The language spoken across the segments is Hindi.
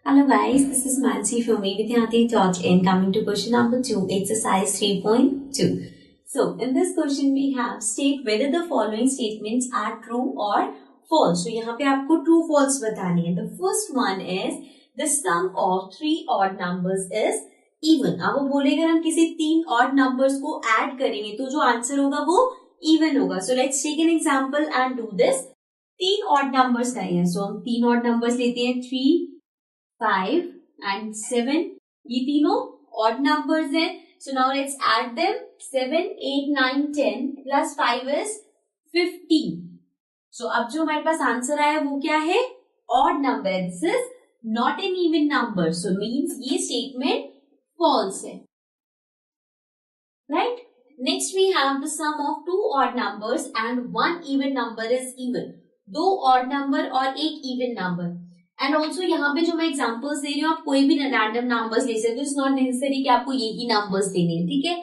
Hello guys, this is Mansi from Vidyati.in. Coming to question number 2, exercise 3.2. So, in this question we have state whether the following statements are true or false. So, यहाँ पे आपको true false बतानी है. The first one is the sum of three odd numbers is even. अब वो बोलेगा हम किसी तीन odd numbers को add करेंगे तो जो answer होगा वो even होगा. So, let's take an example and do this. तीन odd numbers का है. So, हम तीन odd numbers लेते हैं 3, 5 and 7. ये तीनों odd numbers हैं. So now let's add them. 7, 8, 9, 10 plus 5 is 15. So अब जो हमारे पास आंसर आया वो क्या है? Odd number. This is not an even number. So means ये statement false है. Right? Next we have the sum of two odd numbers and one even number is even. दो odd number और एक even number. एंड ऑल्सो यहाँ पे जो मैं एग्जाम्पल्स दे रही हूँ आप कोई भी रैंडम नंबर्स ले सकते हो. इट्स नॉट नेसेसरी कि आपको यही नंबर्स देने हैं. ठीक है.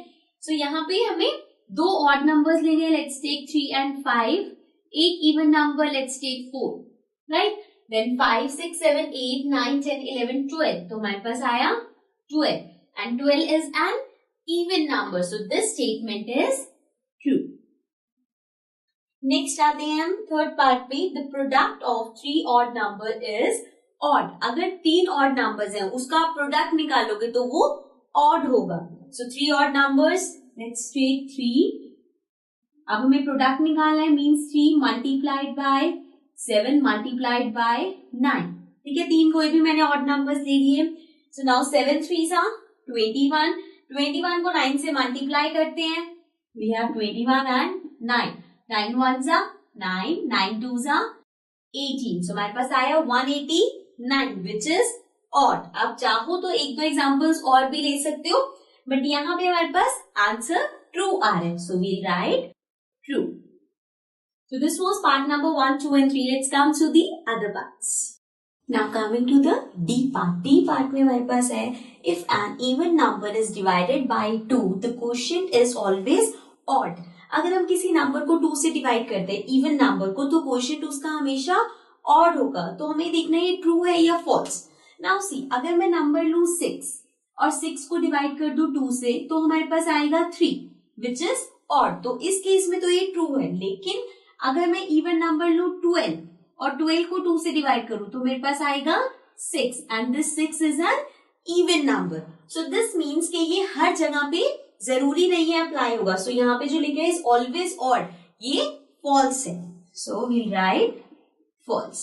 सो यहाँ पे हमें दो ऑड नंबर्स लेने हैं. Let's take 3 and 5. एक even number let's take 4. Right. Then 5, 6, 7, 8, 9, 10, 11, 12. तो हमारे पास आया 12 and 12 is an even number. So this statement is true. Next आते हैं हम थर्ड पार्ट पे. The product of three odd number is odd. अगर तीन ऑड नंबर्स हैं उसका आप प्रोडक्ट निकालोगे तो वो ऑड होगा. So three odd numbers let's take 3. अब हमें प्रोडक्ट निकालना है. Means 3 multiplied by 7 multiplied by 9. ठीक है. तीन कोई भी मैंने ऑड नंबर्स ले लिए. So now 7 3s are 21. 21 को 9 से मल्टीप्लाई करते हैं. We have 21 and 9. 9 1s are 9, 9 2s are 18. So हमारे पास आया 189 which is odd. आप चाहो तो एक दो एग्जांपल्स और भी ले सकते हो बट यहाँ पे हमारे पास आंसर ट्रू आ रहा है. So we'll write true. So this was part number 1, 2 and 3. Let's come to the other parts. Now coming to the D part. D part में हमारे पास है if an even number is divided by 2, the quotient is always odd. अगर हम किसी नंबर को 2 से डिवाइड करते हैं इवन नंबर को तो क्वोशिएंट उसका हमेशा ऑड होगा. तो हमें देखना है ये ट्रू है या फॉल्स. नाउ सी अगर मैं नंबर लू 6 और 6 को डिवाइड कर दूं 2 से तो हमारे पास आएगा 3 विच इज ऑड. तो इस केस में तो ये ट्रू है. लेकिन अगर मैं इवन नंबर लू 12 और 12 को 2 से डिवाइड करूं तो मेरे पास आएगा 6 and this 6 is an even number. So this means कि ये हर जगह पे जरूरी नहीं है अप्लाई होगा. सो यहाँ पे जो लिखा है इज ऑलवेज ऑड, ये फॉल्स है. So we'll write false.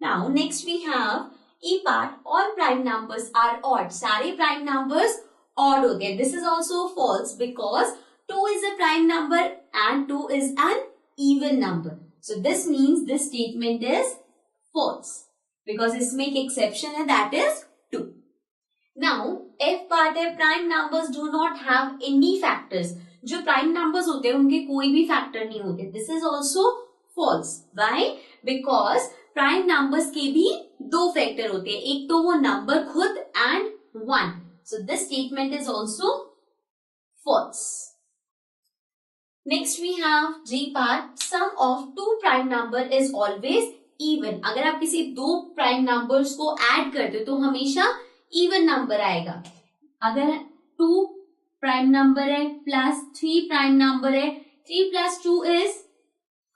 Now next we have E part. All prime numbers are odd. सारे प्राइम नंबर्स ऑड होते हैं. This is also false because 2 is a prime number and 2 is an even number. So this means this statement is false because इसमें एक एक्सेप्शन है that is 2. Now, F part है prime numbers do not have any factors. जो प्राइम नंबर्स होते हैं उनके कोई भी फैक्टर नहीं होते. This is also false. Why? Because prime numbers के भी दो फैक्टर होते हैं. एक तो वो नंबर खुद and 1. So this statement is also false. Next we have G part. Sum of two prime number is always even. अगर आप किसी दो प्राइम नंबर्स को ऐड करते हो तो हमेशा इवन नंबर आएगा. अगर 2 प्राइम नंबर है प्लस 3 प्राइम नंबर है 3 plus 2 is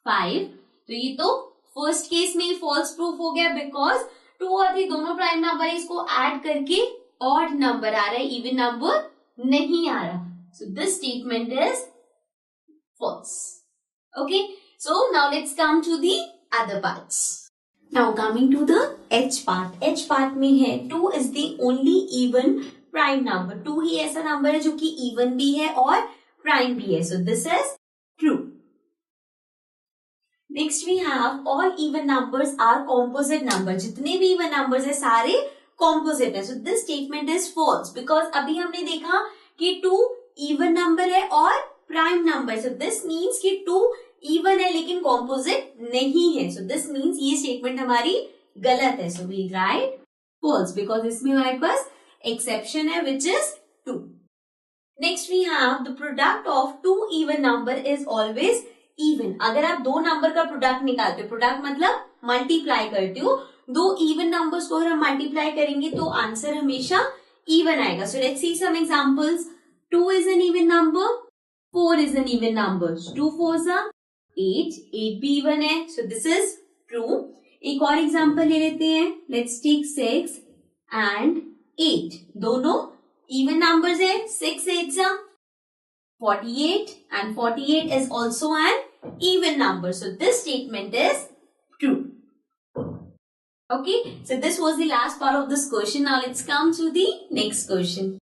5. तो ये तो फर्स्ट केस में फॉल्स प्रूफ हो गया बिकॉज 2 और 3 दोनों प्राइम नंबर है. इसको ऐड करके ऑड नंबर आ रहा है, इवन नंबर नहीं आ रहा. So this statement is false. Okay. So now let's come to the other parts. Now coming to the H part. H part में है 2 is the only even prime number. 2 ही ऐसा नंबर है जो कि even भी है और prime भी है. So this is true. Next we have all even numbers are composite number. जितने भी even numbers है सारे composite है. So this statement is false because अभी हमने देखा कि 2 even number है और prime number. So this means कि 2 इवन है लेकिन कॉम्पोजिट नहीं है. सो दिस मीन्स ये स्टेटमेंट हमारी गलत है. So we write false because इसमें हमारे पास एक्सेप्शन है which is 2. Next we have the product of two even number is always even. अगर आप दो नंबर का प्रोडक्ट निकालते हो, प्रोडक्ट मतलब मल्टीप्लाई करते हो, दो इवन नंबर्स को अगर हम मल्टीप्लाई करेंगे तो आंसर हमेशा इवन आएगा. So let's see some examples. 2 is an even number, 4 is an even number. 2 4s are 8, 8 भी इवन है. So this is true. एक और एग्जांपल ले लेते हैं. Let's take 6 and 8. दोनों इवन नंबर्स है. 6 8s are 48 and 48 is also an even number. So this statement is true. Okay, so this was the last part of this question. Now let's come to the next question.